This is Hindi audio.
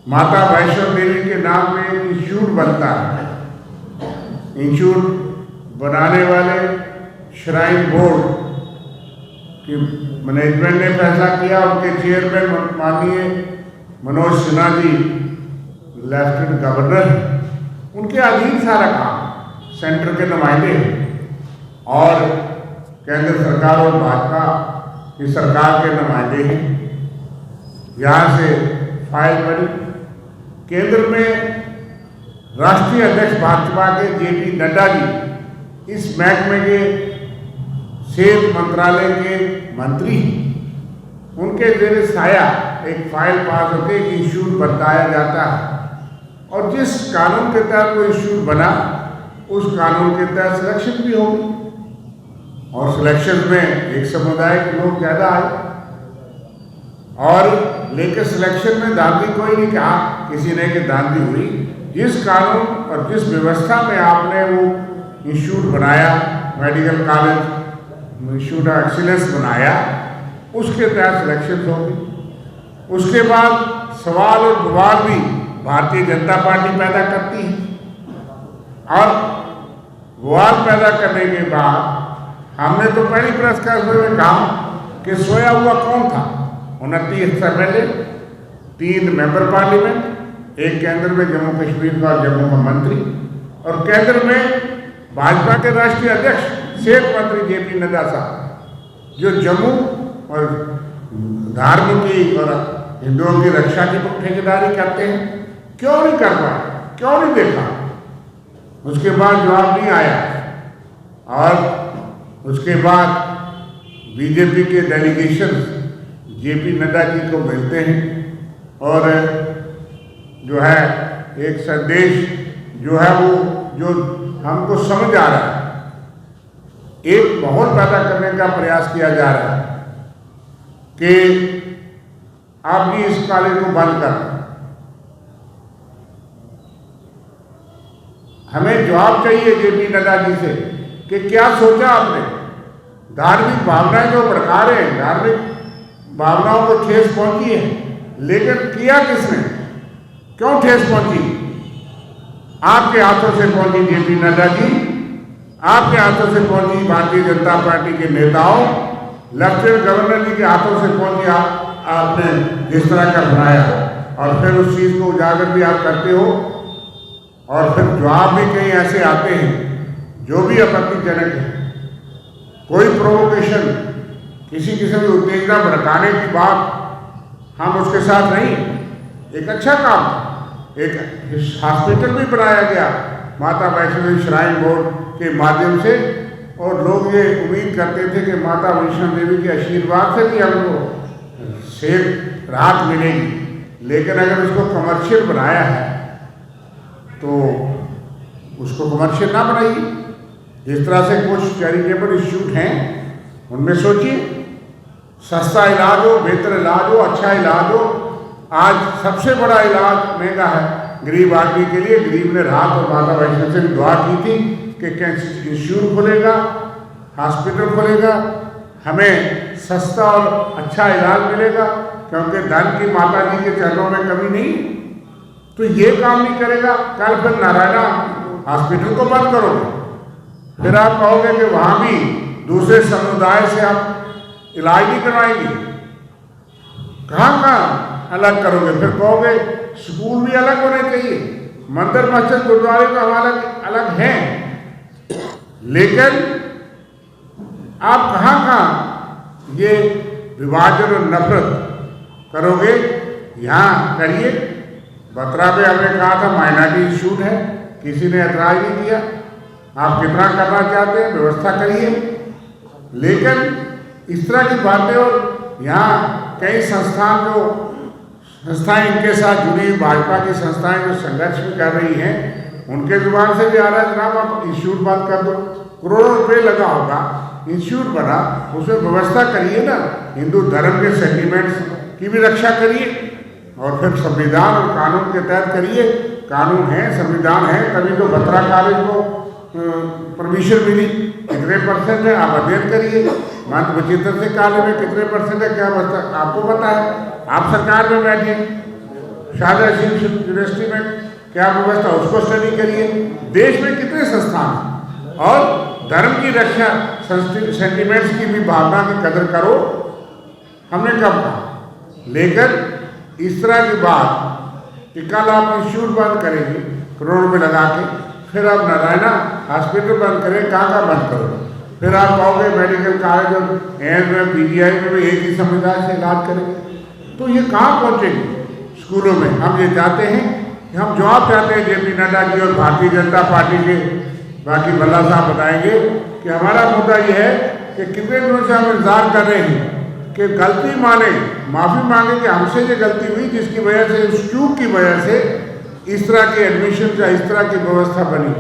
माता वैष्णो देवी के नाम पे एक इंस्टीट्यूट बनता है। इंस्टीट्यूट बनाने वाले श्राइन बोर्ड की मैनेजमेंट ने फैसला किया। उनके चेयरमैन माननीय मनोज सिन्हा जी लेफ्टिनेंट गवर्नर, उनके अधीन सारा काम, सेंटर के नुमाइंदे और केंद्र सरकार और भाजपा की सरकार के नुमाइंदे हैं। यहाँ से फाइल बनी। केंद्र में राष्ट्रीय अध्यक्ष भाजपा के जेपी नड्डा जी इस महकमे के सेहत मंत्रालय के मंत्री, उनके जेर साया एक फाइल पास होकर एक इंस्टीट्यूट बताया जाता है और जिस कानून के तहत वो इंस्टीट्यूट बना उस कानून के तहत सिलेक्शन भी होगी और सिलेक्शन में एक समुदाय के लोग ज़्यादा आए और लेकिन सिलेक्शन में धांधली कोई नहीं कहा, किसी ने कि धांधली हुई। जिस कानून और जिस व्यवस्था में आपने वो इंस्टीट्यूट बनाया, medical college institute of excellence बनाया, उसके तहत सिलेक्शन होगी। उसके बाद सवाल और विवाद भी भारतीय जनता पार्टी पैदा करती है और विवाद पैदा करने के बाद हमने तो पहली प्रेस कॉन्फ्रेंस में कहा कि सोया हुआ कौन था। 29 MLA, 3 मेंबर पार्लियामेंट, एक केंद्र में जम्मू कश्मीर का और जम्मू का मंत्री और केंद्र में भाजपा के राष्ट्रीय अध्यक्ष सेहत मंत्री जेपी नड्डा साहब, जो जम्मू और धर्म की और हिंदुओं की रक्षा की ठेकेदारी करते हैं। क्यों नहीं कर पाए, क्यों नहीं देखा? उसके बाद जवाब नहीं आया और उसके बाद बीजेपी के डेलीगेशन जेपी नड्डा जी को मिलते हैं और जो है एक संदेश जो है वो जो हमको समझ आ रहा है, एक माहौल पैदा करने का प्रयास किया जा रहा है कि आप भी इस कॉलेज को बंद कर। हमें जवाब चाहिए जेपी नड्डा जी से कि क्या सोचा आपने। धार्मिक भावनाएं जो भड़का रहे हैं, धार्मिक भावनाओं को ठेस पहुंची है, लेकिन किया किसने, क्यों ठेस पहुंची? आपके हाथों से पहुंची जेपी नड्डा जी, आपके हाथों से पहुंची भारतीय जनता पार्टी के नेताओं, लेफ्टिनेंट गवर्नर जी के हाथों से पहुंची आपने जिस तरह का बनाया और फिर उस चीज़ को उजागर भी आप करते हो और फिर जवाब भी कहीं ऐसे आते हैं जो भी आपत्तिजनक है। कोई प्रोवोकेशन, किसी किस्म की उत्तेजना भड़काने की बात हम उसके साथ नहीं। एक अच्छा काम, एक हॉस्पिटल भी बनाया गया माता वैष्णो देवी श्राइन बोर्ड के माध्यम से और लोग ये उम्मीद करते थे कि माता वैष्णो देवी के आशीर्वाद से भी हमको सेहत राहत मिलेगी। लेकिन अगर उसको कमर्शियल बनाया है तो उसको कमर्शियल ना बनाइए। जिस तरह से कुछ चैरिटेबल इंस्टीट्यूट हैं उनमें सोचिए, सस्ता इलाज हो, बेहतर इलाज हो, अच्छा इलाज हो। आज सबसे बड़ा इलाज महंगा है गरीब आदमी के लिए। गरीब ने रात और माता वैष्णो से भी दुआ की थी कि कैंसर इंस्टीट्यूट खुलेगा, हॉस्पिटल खुलेगा, हमें सस्ता और अच्छा इलाज मिलेगा, क्योंकि धन की माता जी के चरणों में कमी नहीं। तो ये काम नहीं करेगा, कल फिर नारायणा हॉस्पिटल को बंद करोगे, फिर आप कहोगे कि वहाँ भी दूसरे समुदाय से आप इलाज नहीं करवाएंगे। कहाँ अलग करोगे? फिर कहोगे स्कूल भी अलग होने चाहिए, मंदिर मस्जिद गुरुद्वारे का हमारा अलग है, लेकिन आप कहाँ ये विभाजन और नफरत करोगे? यहाँ करिए। बत्रा पे हमने कहा था माइनॉरिटी इंस्टीट्यूट है, किसी ने ऐतराज नहीं किया। आप कितना करना चाहते हैं व्यवस्था करिए, लेकिन इस तरह की बातें और यहाँ कई संस्थाएं इनके साथ जुड़ी हुई भाजपा की संस्थाएं जो संघर्ष भी कर रही हैं, उनके जुबान से भी आ रहा है जनाब आप इंस्टीट्यूट बंद कर दो। करोड़ों रुपये लगा होगा, इंस्टीट्यूट बना, उसमें व्यवस्था करिए ना, हिंदू धर्म के सेंटिमेंट्स की भी रक्षा करिए और फिर संविधान और कानून के तहत करिए। कानून है, संविधान है, तभी तो बत्रा कॉलेज को परमिशन मिली। कितने % है आप अध्ययन करिए। मंत विचित्र से कॉलेज में कितने % है क्या आपको पता है? आप सरकार में बैठिए, शारदा यूनिवर्सिटी में क्या व्यवस्था, उसको स्टडी करिए। देश में कितने संस्थान हैं, और धर्म की रक्षा, सेंटिमेंट्स की भी भावना की कदर करो। हमने कब कहा? लेकिन इस तरह की बात कि कल आप इंस्टीट्यूट बंद करेंगे करोड़ रुपये लगा के, फिर आप नारायणा हॉस्पिटल बंद करें, कहाँ बंद करोगे? फिर आप कहोगे मेडिकल कॉलेज और एम्स में, पीजीआई में भी एक ही समुदाय से इलाज करेंगे, तो ये कहाँ पहुँचेंगे स्कूलों में? हम ये चाहते हैं कि हम जवाब चाहते हैं जेपी नड्डा जी और भारतीय जनता पार्टी के, बाकी भल्ला साहब बताएंगे कि हमारा मुद्दा ये है कि कितने दिनों से हम इंतजार कर रहे हैं कि गलती माने, माफ़ी मांगे कि हमसे ये गलती हुई जिसकी वजह से, उस चूक की वजह से इस तरह की एडमिशन या इस तरह की व्यवस्था बनी।